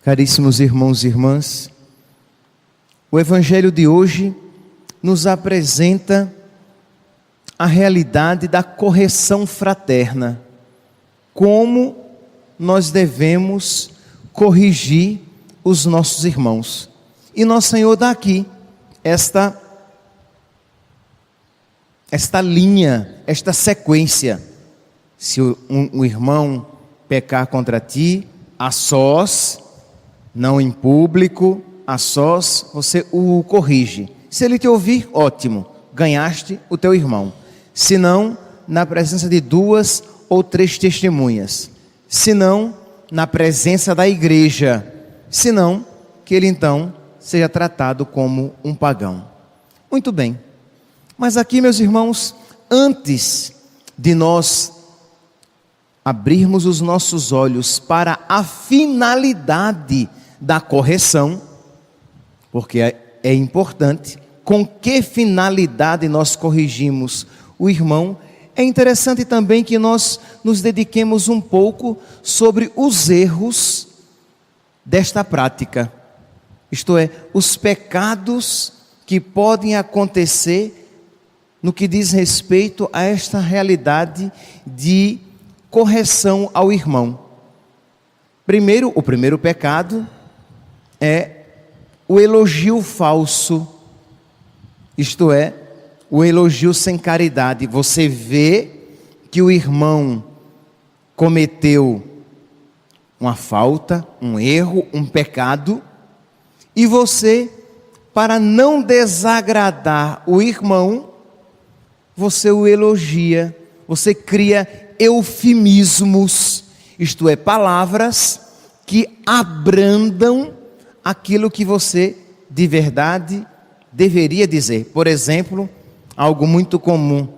Caríssimos irmãos e irmãs, o Evangelho de hoje nos apresenta a realidade da correção fraterna, como nós devemos corrigir os nossos irmãos. E nosso Senhor dá aqui esta linha, esta sequência. Se um irmão pecar contra ti, a sós, não em público, a sós, você o corrige. Se ele te ouvir, ótimo, ganhaste o teu irmão. Se não, na presença de 2 ou 3 testemunhas. Se não, na presença da igreja. Se não, que ele então seja tratado como um pagão. Muito bem. Mas aqui, meus irmãos, antes de nós abrirmos os nossos olhos para a finalidade da correção, porque é importante, com que finalidade nós corrigimos o irmão, é interessante também que nós nos dediquemos um pouco sobre os erros desta prática, isto é, os pecados que podem acontecer no que diz respeito a esta realidade de correção ao irmão. Primeiro, o primeiro pecado é o elogio falso, isto é, o elogio sem caridade. Você vê que o irmão cometeu uma falta, um erro, um pecado, e você, para não desagradar o irmão, você o elogia, você cria eufemismos, isto é, palavras que abrandam aquilo que você de verdade deveria dizer. Por exemplo, algo muito comum: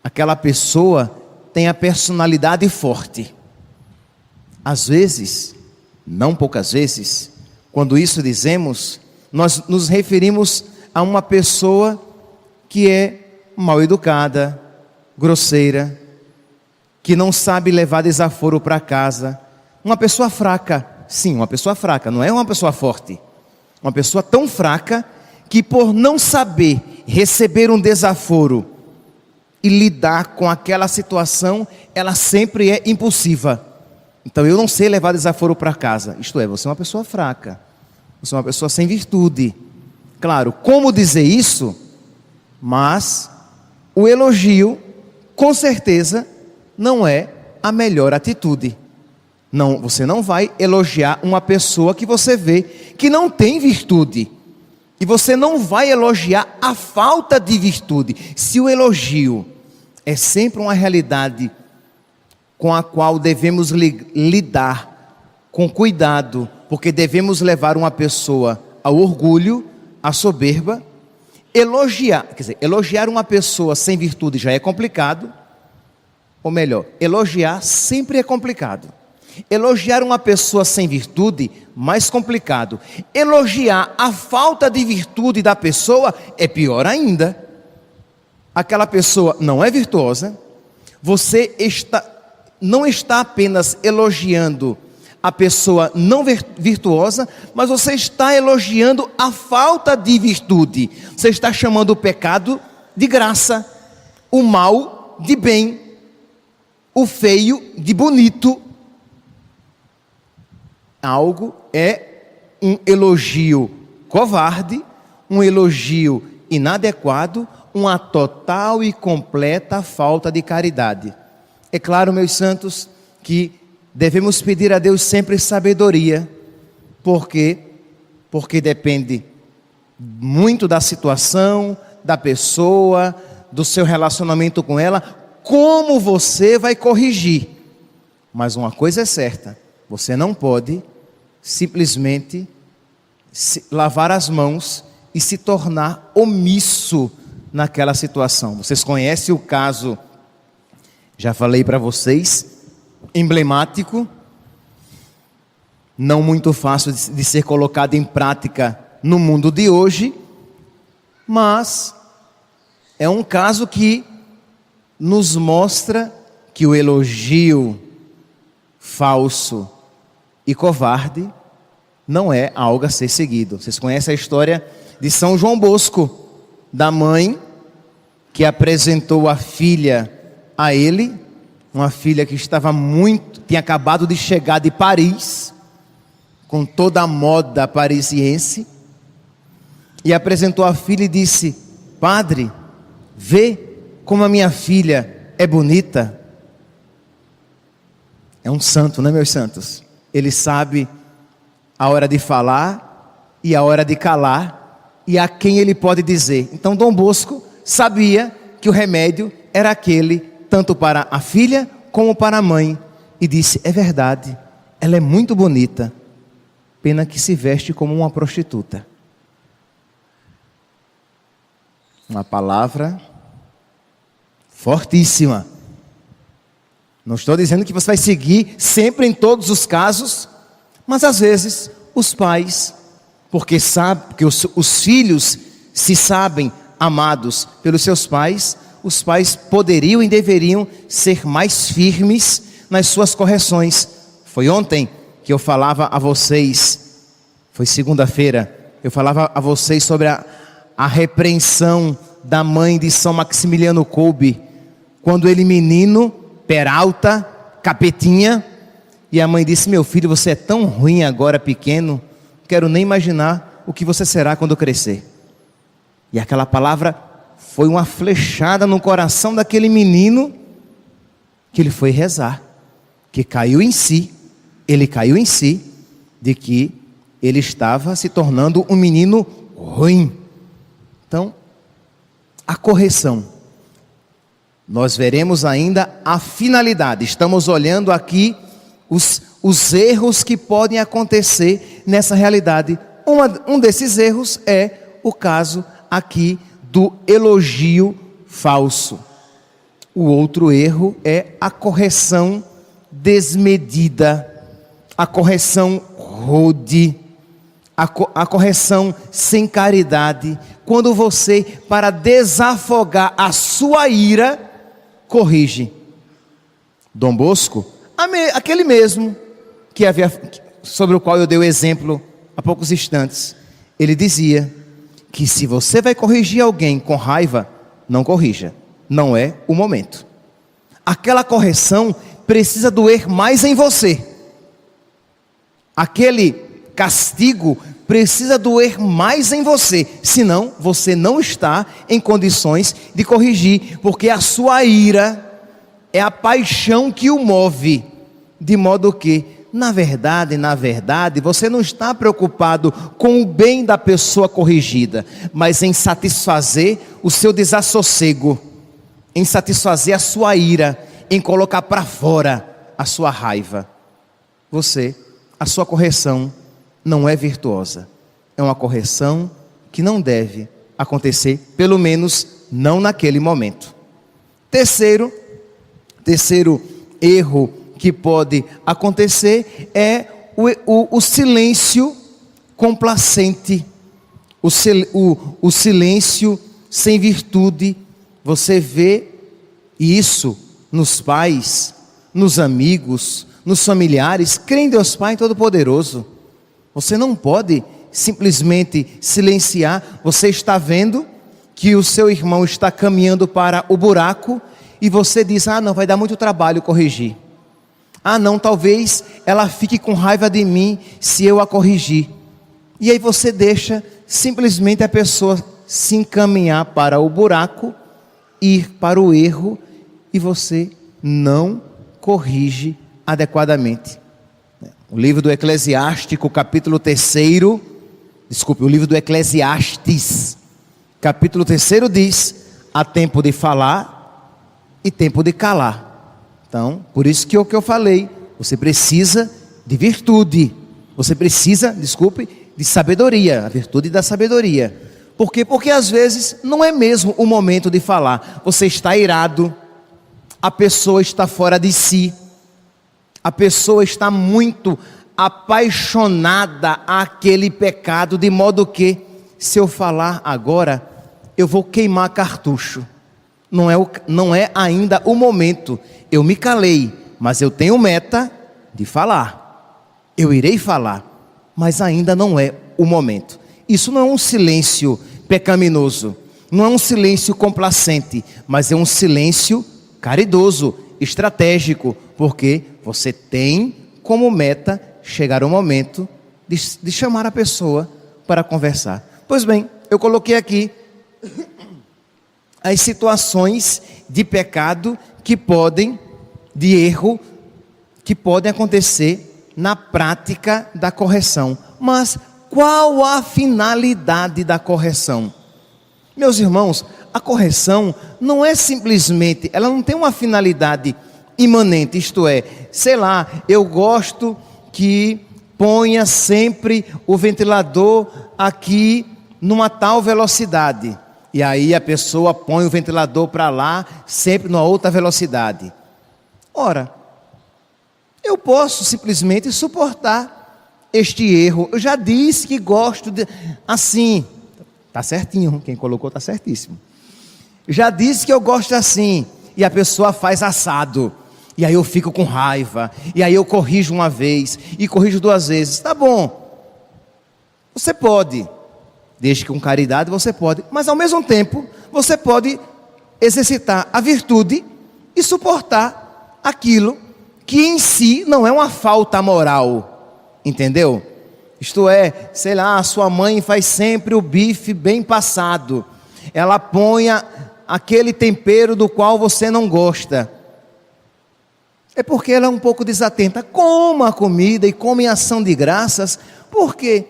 aquela pessoa tem a personalidade forte. Às vezes, não poucas vezes, quando isso dizemos, nós nos referimos a uma pessoa que é mal educada, grosseira, que não sabe levar desaforo para casa, uma pessoa fraca. Sim, uma pessoa fraca, não é uma pessoa forte. Uma pessoa tão fraca que, por não saber receber um desaforo e lidar com aquela situação, ela sempre é impulsiva. Então, eu não sei levar desaforo para casa. Isto é, você é uma pessoa fraca, você é uma pessoa sem virtude. Claro, como dizer isso? Mas o elogio, com certeza, não é a melhor atitude. Não, você não vai elogiar uma pessoa que você vê que não tem virtude. E você não vai elogiar a falta de virtude. Se o elogio é sempre uma realidade com a qual devemos lidar com cuidado, porque devemos levar uma pessoa ao orgulho, à soberba, elogiar uma pessoa sem virtude já é complicado, ou melhor, elogiar sempre é complicado. Elogiar uma pessoa sem virtude, mais complicado. Elogiar a falta de virtude da pessoa é pior ainda. Aquela pessoa não é virtuosa, você não está apenas elogiando a pessoa não virtuosa, mas você está elogiando a falta de virtude. Você está chamando o pecado de graça, o mal de bem, o feio de bonito. Algo é um elogio covarde, um elogio inadequado, uma total e completa falta de caridade. É claro, meus santos, que devemos pedir a Deus sempre sabedoria, porque depende muito da situação, da pessoa, do seu relacionamento com ela, como você vai corrigir. Mas uma coisa é certa: você não pode simplesmente lavar as mãos e se tornar omisso naquela situação. Vocês conhecem o caso, já falei para vocês, emblemático, não muito fácil de ser colocado em prática no mundo de hoje, mas é um caso que nos mostra que o elogio falso e covarde não é algo a ser seguido. Vocês conhecem a história de São João Bosco, da mãe que apresentou a filha a ele, uma filha que tinha acabado de chegar de Paris, com toda a moda parisiense, e apresentou a filha e disse: padre, vê como a minha filha é bonita. É um santo, né, meus santos? Ele sabe a hora de falar e a hora de calar, e a quem ele pode dizer. Então Dom Bosco sabia que o remédio era aquele, tanto para a filha como para a mãe, e disse: é verdade, ela é muito bonita, pena que se veste como uma prostituta. Uma palavra fortíssima. Não estou dizendo que você vai seguir sempre em todos os casos, mas às vezes os pais, porque sabem que os filhos se sabem amados pelos seus pais, os pais poderiam e deveriam ser mais firmes nas suas correções. Foi ontem que eu falava a vocês, foi segunda-feira, eu falava a vocês sobre a repreensão da mãe de São Maximiliano Kolbe, quando ele menino, Peralta, capetinha, e a mãe disse: meu filho, você é tão ruim agora pequeno, não quero nem imaginar o que você será quando crescer. E aquela palavra foi uma flechada no coração daquele menino, que ele foi rezar, que caiu em si, ele caiu em si, de que ele estava se tornando um menino ruim. Então, a correção, nós veremos ainda a finalidade. Estamos olhando aqui os erros que podem acontecer nessa realidade. Um desses erros é o caso aqui do elogio falso. O outro erro é a correção desmedida, a correção rude, a correção sem caridade. Quando você, para desafogar a sua ira, corrige. Dom Bosco, aquele mesmo sobre o qual eu dei o exemplo há poucos instantes, ele dizia que se você vai corrigir alguém com raiva, não corrija, não é o momento. Aquela correção precisa doer mais em você. Aquele castigo precisa doer mais em você, senão você não está em condições de corrigir, porque a sua ira é a paixão que o move, de modo que, na verdade, você não está preocupado com o bem da pessoa corrigida, mas em satisfazer o seu desassossego, em satisfazer a sua ira, em colocar para fora a sua raiva. A sua correção não é virtuosa, é uma correção que não deve acontecer, pelo menos não naquele momento. Terceiro erro que pode acontecer é o silêncio complacente, o silêncio sem virtude. Você vê isso nos pais, nos amigos, nos familiares. Crê em Deus Pai Todo-Poderoso. Você não pode simplesmente silenciar. Você está vendo que o seu irmão está caminhando para o buraco e você diz: não, vai dar muito trabalho corrigir. Não, talvez ela fique com raiva de mim se eu a corrigir. E aí você deixa simplesmente a pessoa se encaminhar para o buraco, ir para o erro, e você não corrige adequadamente. O livro do Eclesiástico, capítulo 3, o livro do Eclesiastes, capítulo 3 diz: há tempo de falar e tempo de calar. Então, por isso que o que eu falei, você precisa de virtude, você precisa, de sabedoria, a virtude da sabedoria. Por quê? Porque às vezes não é mesmo o momento de falar. Você está irado, a pessoa está fora de si, a pessoa está muito apaixonada àquele pecado, de modo que, se eu falar agora, eu vou queimar cartucho. Não é ainda o momento. Eu me calei, mas eu tenho meta de falar. eu irei falar, mas ainda não é o momento. Isso não é um silêncio pecaminoso, não é um silêncio complacente, mas é um silêncio caridoso, estratégico, porque você tem como meta chegar ao momento de chamar a pessoa para conversar. Pois bem, eu coloquei aqui as situações de pecado de erro, que podem acontecer na prática da correção. Mas qual a finalidade da correção? Meus irmãos, a correção não é simplesmente, ela não tem uma finalidade imanente, isto é, sei lá, eu gosto que ponha sempre o ventilador aqui numa tal velocidade. E aí a pessoa põe o ventilador para lá, sempre numa outra velocidade. Ora, eu posso simplesmente suportar este erro. Eu já disse que gosto de assim. Está certinho, quem colocou está certíssimo. Já disse que eu gosto assim. E a pessoa faz assado. E aí eu fico com raiva. E aí eu corrijo uma vez. E corrijo 2 vezes. Tá bom. Você pode. Desde que com caridade você pode. Mas ao mesmo tempo, você pode exercitar a virtude e suportar aquilo que em si não é uma falta moral. Entendeu? Isto é, sei lá, a sua mãe faz sempre o bife bem passado. Ela põe aquele tempero do qual você não gosta. É porque ela é um pouco desatenta. Coma a comida e come em ação de graças. Por quê?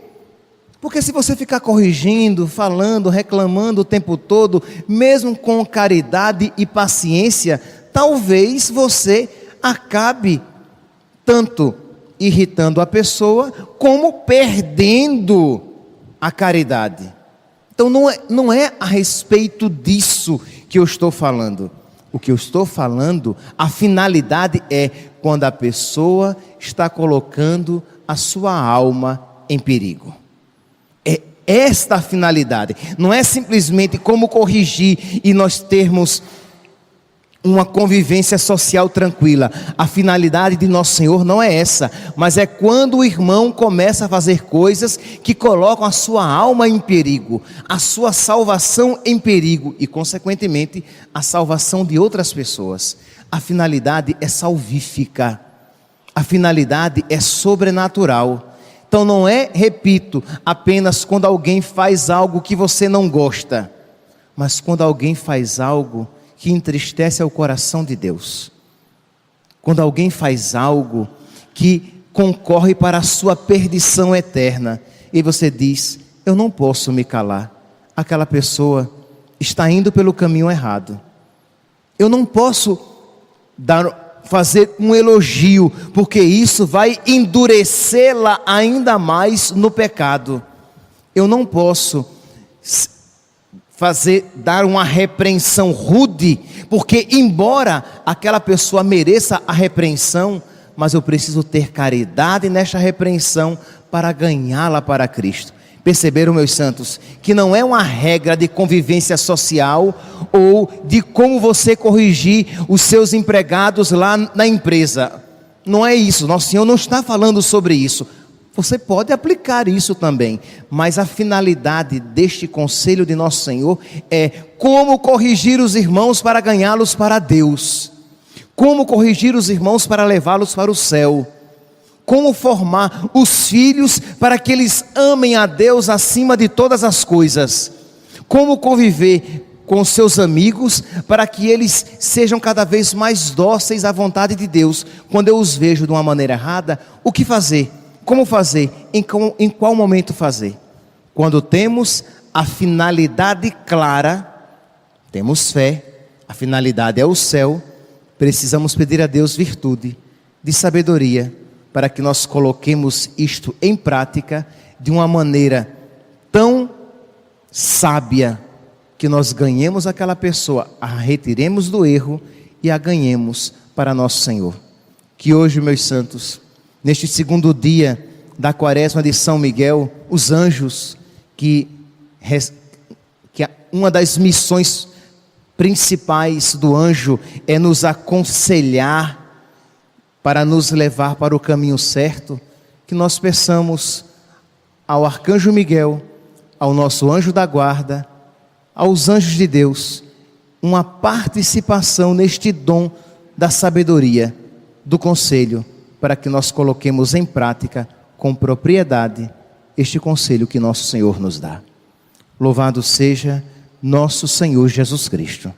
Porque se você ficar corrigindo, falando, reclamando o tempo todo, mesmo com caridade e paciência, talvez você acabe tanto irritando a pessoa, como perdendo a caridade. Então não é a respeito disso que eu estou falando. O que eu estou falando, a finalidade é quando a pessoa está colocando a sua alma em perigo. É esta a finalidade. Não é simplesmente como corrigir e nós termos uma convivência social tranquila. A finalidade de nosso Senhor não é essa, mas é quando o irmão começa a fazer coisas que colocam a sua alma em perigo, a sua salvação em perigo e, consequentemente, a salvação de outras pessoas. A finalidade é salvífica, a finalidade é sobrenatural. Então não é, repito, apenas quando alguém faz algo que você não gosta, mas quando alguém faz algo que entristece ao coração de Deus. Quando alguém faz algo que concorre para a sua perdição eterna, e você diz, eu não posso me calar, aquela pessoa está indo pelo caminho errado. Eu não posso fazer um elogio, porque isso vai endurecê-la ainda mais no pecado. Eu não posso dar uma repreensão rude, porque embora aquela pessoa mereça a repreensão, mas eu preciso ter caridade nesta repreensão para ganhá-la para Cristo. Perceberam, meus santos, que não é uma regra de convivência social ou de como você corrigir os seus empregados lá na empresa. Não é isso, Nosso Senhor não está falando sobre isso. Você pode aplicar isso também, mas a finalidade deste conselho de Nosso Senhor é como corrigir os irmãos para ganhá-los para Deus, como corrigir os irmãos para levá-los para o céu, como formar os filhos para que eles amem a Deus acima de todas as coisas, como conviver com seus amigos para que eles sejam cada vez mais dóceis à vontade de Deus. Quando eu os vejo de uma maneira errada, o que fazer? Como fazer? Em qual momento fazer? Quando temos a finalidade clara, temos fé, a finalidade é o céu, precisamos pedir a Deus virtude de sabedoria, para que nós coloquemos isto em prática de uma maneira tão sábia, que nós ganhemos aquela pessoa, a retiremos do erro e a ganhemos para nosso Senhor. Que hoje, meus santos, neste segundo dia da quaresma de São Miguel, os anjos, que uma das missões principais do anjo é nos aconselhar para nos levar para o caminho certo, que nós peçamos ao arcanjo Miguel, ao nosso anjo da guarda, aos anjos de Deus, uma participação neste dom da sabedoria, do conselho, para que nós coloquemos em prática com propriedade este conselho que nosso Senhor nos dá. Louvado seja nosso Senhor Jesus Cristo.